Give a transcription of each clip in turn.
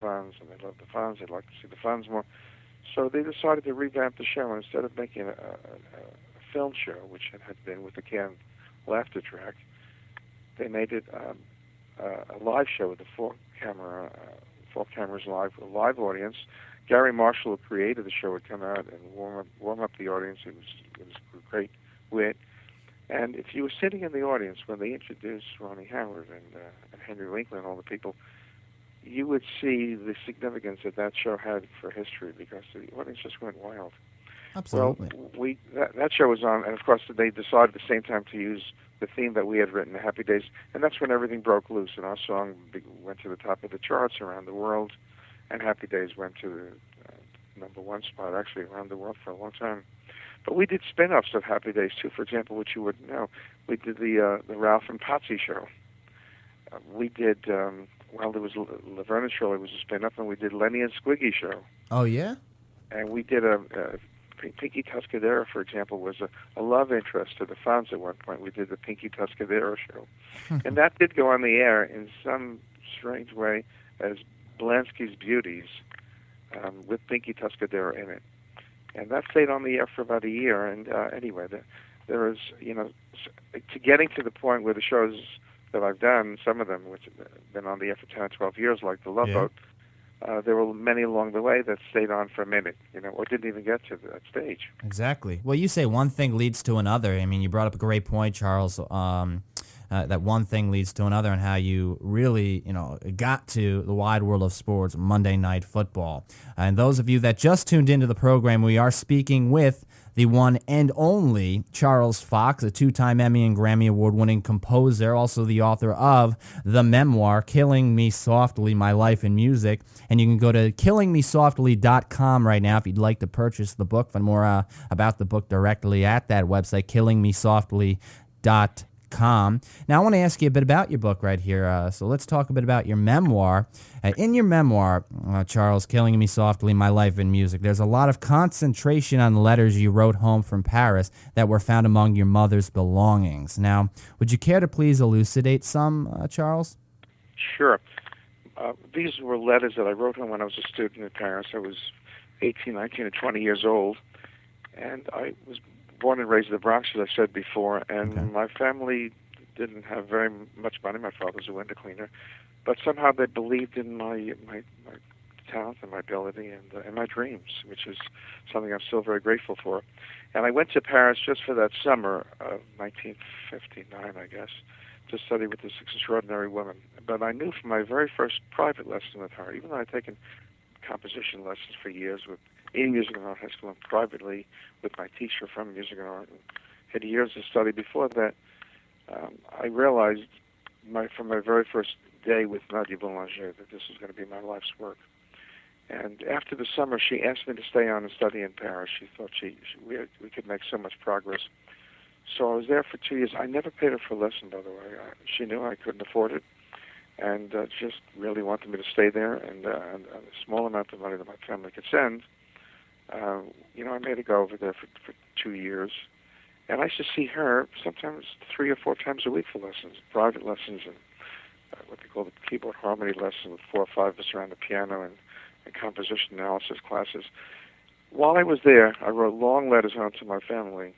Fonz, and they loved the Fonz. They'd like to see the Fonz more. So they decided to revamp the show. And instead of making a film show, which it had been with the canned laughter track, they made it a live show with four cameras live, with a live audience. Gary Marshall, who created the show, would come out and warm up the audience. It was great wit. And if you were sitting in the audience when they introduced Ronnie Howard and Henry Winkler and all the people, you would see the significance that show had for history, because the audience just went wild. Absolutely. Well, that show was on, and of course they decided at the same time to use the theme that we had written, Happy Days, and that's when everything broke loose, and our song went to the top of the charts around the world, and Happy Days went to the #1 spot, actually around the world for a long time. But we did spin-offs of Happy Days too. For example, which you wouldn't know, we did the Ralph and Patsy show. We did there was Laverne Shirley was a spin-off, and we did Lenny and Squiggy show. Oh yeah. And we did Pinky Tuscadero, for example, was a love interest to the Fonz at one point. We did the Pinky Tuscadero show, and that did go on the air in some strange way as Blansky's Beauties, with Pinky Tuscadero in it. And that stayed on the air for about a year. And anyway, there is, to getting to the point where the shows that I've done, some of them, which have been on the air for 10 or 12 years, like The Love Boat, there were many along the way that stayed on for a minute, or didn't even get to that stage. Exactly. Well, you say one thing leads to another. I mean, you brought up a great point, Charles, that one thing leads to another, and how you really, got to the wide world of sports, Monday Night Football. And those of you that just tuned into the program, we are speaking with the one and only Charles Fox, a two-time Emmy and Grammy Award-winning composer, also the author of the memoir, Killing Me Softly, My Life in Music. And you can go to killingmesoftly.com right now if you'd like to purchase the book. Find more about the book directly at that website, killingmesoftly.com. Now, I want to ask you a bit about your book right here. So let's talk a bit about your memoir. In your memoir, Charles, Killing Me Softly, My Life in Music, there's a lot of concentration on letters you wrote home from Paris that were found among your mother's belongings. Now, would you care to please elucidate some, Charles? Sure. These were letters that I wrote home when I was a student in Paris. I was 18, 19, or 20 years old, and I was born and raised in the Bronx, as I said before, and my family didn't have very much money. My father was a window cleaner, but somehow they believed in my talent and my ability and my dreams, which is something I'm still very grateful for. And I went to Paris just for that summer of 1959, I guess, to study with this extraordinary woman. But I knew from my very first private lesson with her, even though I'd taken composition lessons for years in music and art high school and privately with my teacher from music and art, and had years of study before that, I realized from my very first day with Nadia Boulanger that this was going to be my life's work. And after the summer, she asked me to stay on and study in Paris. She thought we could make so much progress. So I was there for 2 years. I never paid her for a lesson, by the way. She knew I couldn't afford it, and just really wanted me to stay there, and a small amount of money that my family could send. I made her go over there for 2 years, and I used to see her sometimes 3 or 4 times a week for lessons, private lessons, and what they call the keyboard harmony lesson with 4 or 5 of us around the piano, and composition analysis classes. While I was there, I wrote long letters home to my family,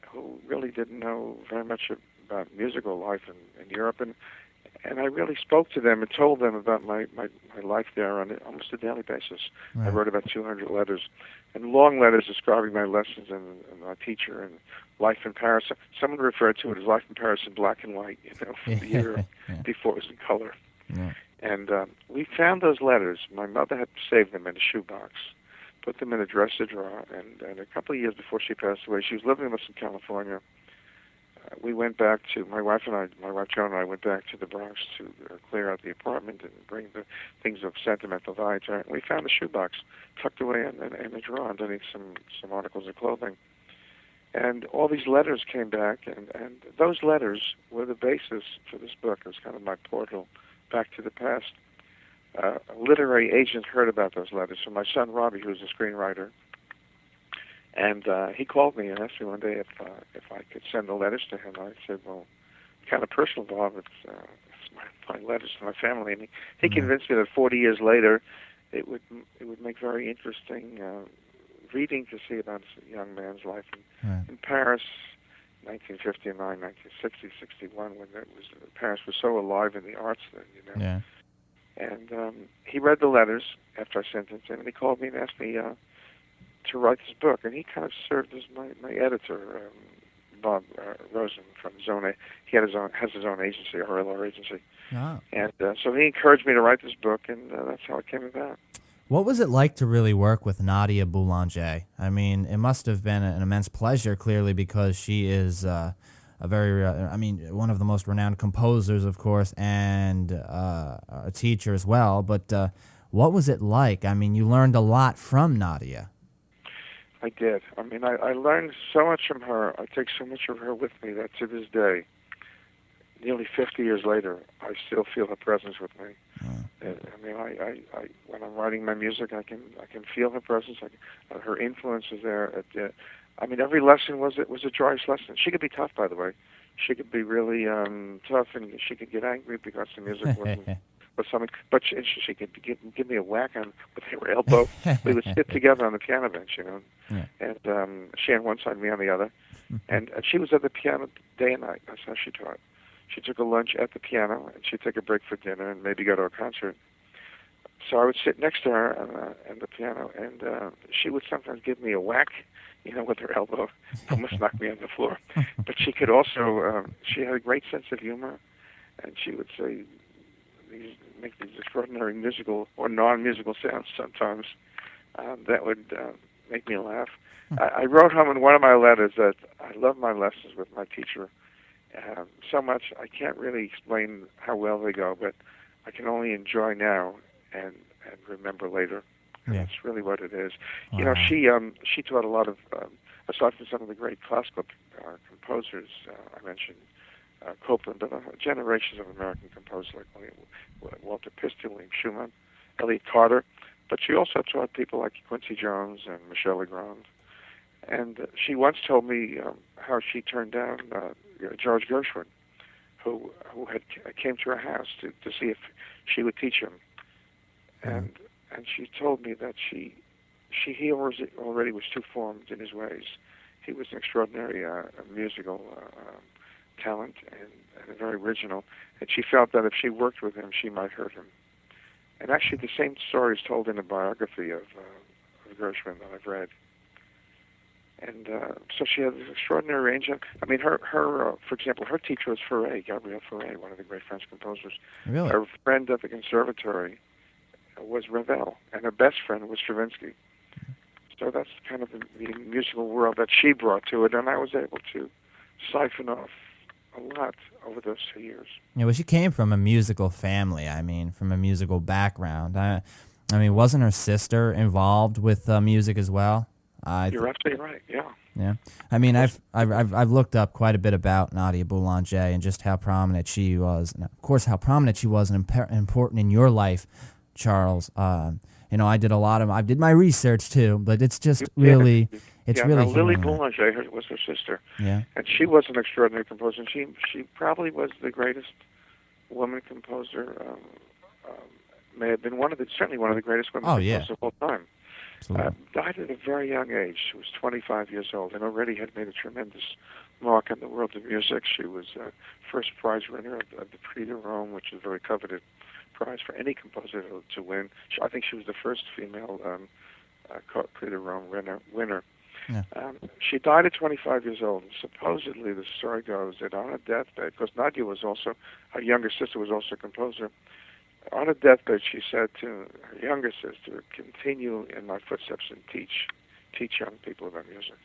who really didn't know very much about musical life in Europe, and I really spoke to them and told them about my life there on almost a daily basis. Right. I wrote about 200 letters, and long letters describing my lessons and my teacher and life in Paris. Someone referred to it as life in Paris in black and white, from the year before it was in color. Yeah. And we found those letters. My mother had saved them in a shoebox, put them in a dresser drawer, and a couple of years before she passed away, she was living with us in California. We went back to, my wife Joan and I went back to the Bronx to clear out the apartment and bring the things of sentimental value to her. And we found a shoebox tucked away in a drawer underneath some articles of clothing. And all these letters came back, and those letters were the basis for this book. It was kind of my portal back to the past. A literary agent heard about those letters from my son Robbie, who was a screenwriter. And he called me and asked me one day if I could send the letters to him. I said, well, kind of personal, Bob. It's my letters to my family. And he convinced me that 40 years later, it would make very interesting reading to see about this young man's life in Paris, 1959, 1960, 61, when Paris was so alive in the arts then, you know. Yeah. And he read the letters after I sent them to him, and he called me and asked me to write this book. And he kind of served as my editor, Bob Rosen from Zone A. He has his own agency, a RLR agency. Oh. And so he encouraged me to write this book, and that's how it came about. What was it like to really work with Nadia Boulanger? I mean, it must have been an immense pleasure, clearly, because she is a very, one of the most renowned composers, of course, and a teacher as well. But what was it like? I mean, you learned a lot from Nadia. I did. I mean, I learned so much from her. I take so much of her with me that to this day, nearly 50 years later, I still feel her presence with me. I mean, I when I'm writing my music, I can feel her presence. Her influence is there. I mean, every lesson was a joyous lesson. She could be tough, by the way. She could be really tough, and she could get angry because the music was something. But she could give me a whack on with her elbow. We would sit together on the piano bench, you know, and she on one side, me on the other, and she was at the piano day and night. That's how she taught. She took a lunch at the piano, and she'd take a break for dinner and maybe go to a concert. So I would sit next to her at the piano, and she would sometimes give me a whack, you know, with her elbow, almost knock me on the floor. But she could also, she had a great sense of humor, and she would say, make these extraordinary musical or non-musical sounds sometimes that would make me laugh. I wrote home in one of my letters that I love my lessons with my teacher so much I can't really explain how well they go, but I can only enjoy now and remember later. And that's really what it is. Wow. You know, she taught a lot of, aside from some of the great classical composers I mentioned, Copland, but generations of American composers like Walter Pistil, William Schumann, Elliott Carter. But she also taught people like Quincy Jones and Michel Legrand. And she once told me how she turned down George Gershwin, who came to her house to see if she would teach him. And she told me that he already was too formed in his ways. He was an extraordinary musical talent and very original, and she felt that if she worked with him, she might hurt him. And actually, the same story is told in a biography of Gershwin that I've read. And so she had this extraordinary range. I mean, her for example, her teacher was Gabriel Fauré, one of the great French composers. Really? Her friend at the conservatory was Ravel, and her best friend was Stravinsky. So that's kind of the musical world that she brought to it, and I was able to siphon off a lot over those 2 years. Yeah, well, she came from a musical family. I mean, from a musical background. I mean, wasn't her sister involved with music as well? You're absolutely right. Yeah. Yeah. I mean, I've looked up quite a bit about Nadia Boulanger and just how prominent she was, and of course how prominent she was and important in your life, Charles. You know, I did my research too, but it's just really, really. Lily Boulanger was her sister. Yeah. And she was an extraordinary composer. And she probably was the greatest woman composer. May have been certainly one of the greatest women composers of all time. Died at a very young age. She was 25 years old and already had made a tremendous mark in the world of music. She was first prize winner of the Prix de Rome, which is a very coveted prize for any composer to win. I think she was the first female Prix de Rome winner. Yeah. She died at 25 years old. And supposedly, the story goes that on her deathbed, because Nadia was also, her younger sister was also a composer, on her deathbed, she said to her younger sister, "Continue in my footsteps and teach young people about music."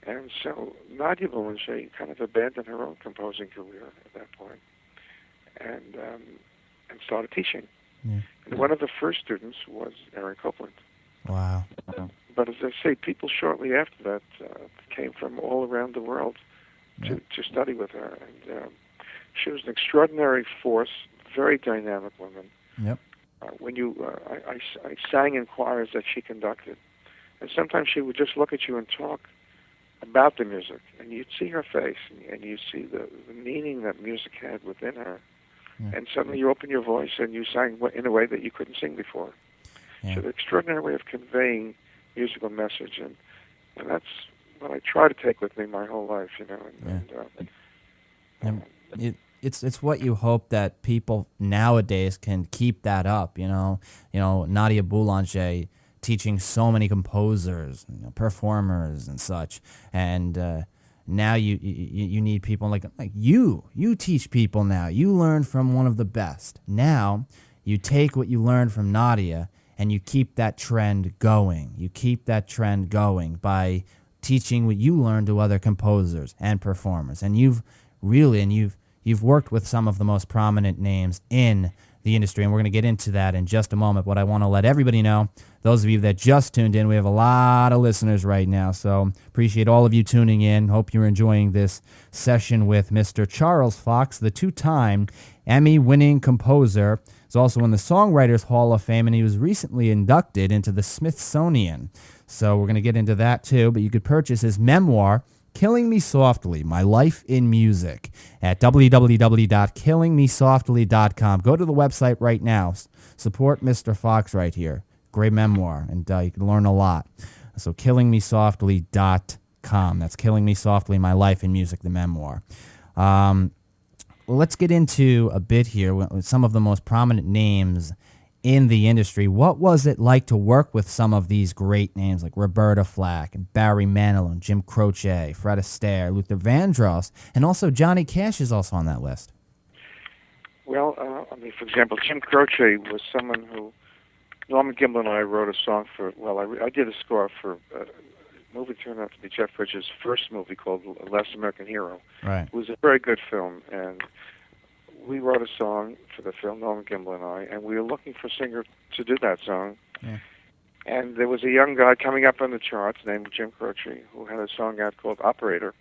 And so Nadia Boulanger kind of abandoned her own composing career at that point, and started teaching. Yeah. And one of the first students was Aaron Copland. Wow. But as I say, people shortly after that came from all around the world to study with her, and she was an extraordinary force. Very dynamic woman. Yep. I sang in choirs that she conducted, and sometimes she would just look at you and talk about the music, and you'd see her face, and you see the meaning that music had within her. and suddenly you open your voice and you sang in a way that you couldn't sing before. Yeah. So the extraordinary way of conveying musical message, and that's what I try to take with me my whole life, you know. It's what you hope that people nowadays can keep that up. Nadia Boulanger teaching so many composers, performers, and such, and now you need people like you. You teach people now. You learn from one of the best. Now you take what you learned from Nadia and you keep that trend going. You keep that trend going by teaching what you learned to other composers and performers. And you've worked with some of the most prominent names in the industry, and we're going to get into that in just a moment. But I want to let everybody know, those of you that just tuned in, we have a lot of listeners right now, so appreciate all of you tuning in. Hope you're enjoying this session with Mr. Charles Fox, the two-time Emmy-winning composer. He's also in the Songwriters Hall of Fame, and he was recently inducted into the Smithsonian. So we're going to get into that too, but you could purchase his memoir, Killing Me Softly, My Life in Music, at www.killingmesoftly.com. Go to the website right now. Support Mr. Fox right here. Great memoir, and you can learn a lot. So killingmesoftly.com. That's Killing Me Softly, My Life in Music, the memoir. Well, let's get into a bit here with some of the most prominent names in the industry. What was it like to work with some of these great names like Roberta Flack and Barry Manilow, Jim Croce, Fred Astaire, Luther Vandross, and also Johnny Cash is also on that list? Well, for example, Jim Croce was someone who Norman Gimbel and I wrote a song for. Well, I did a score for a movie turned out to be Jeff Bridges' first movie called Last American Hero. Right. It was a very good film, and we wrote a song for the film, Norman Gimbel and I, and we were looking for a singer to do that song. Yeah. And there was a young guy coming up on the charts named Jim Croce who had a song out called Operator.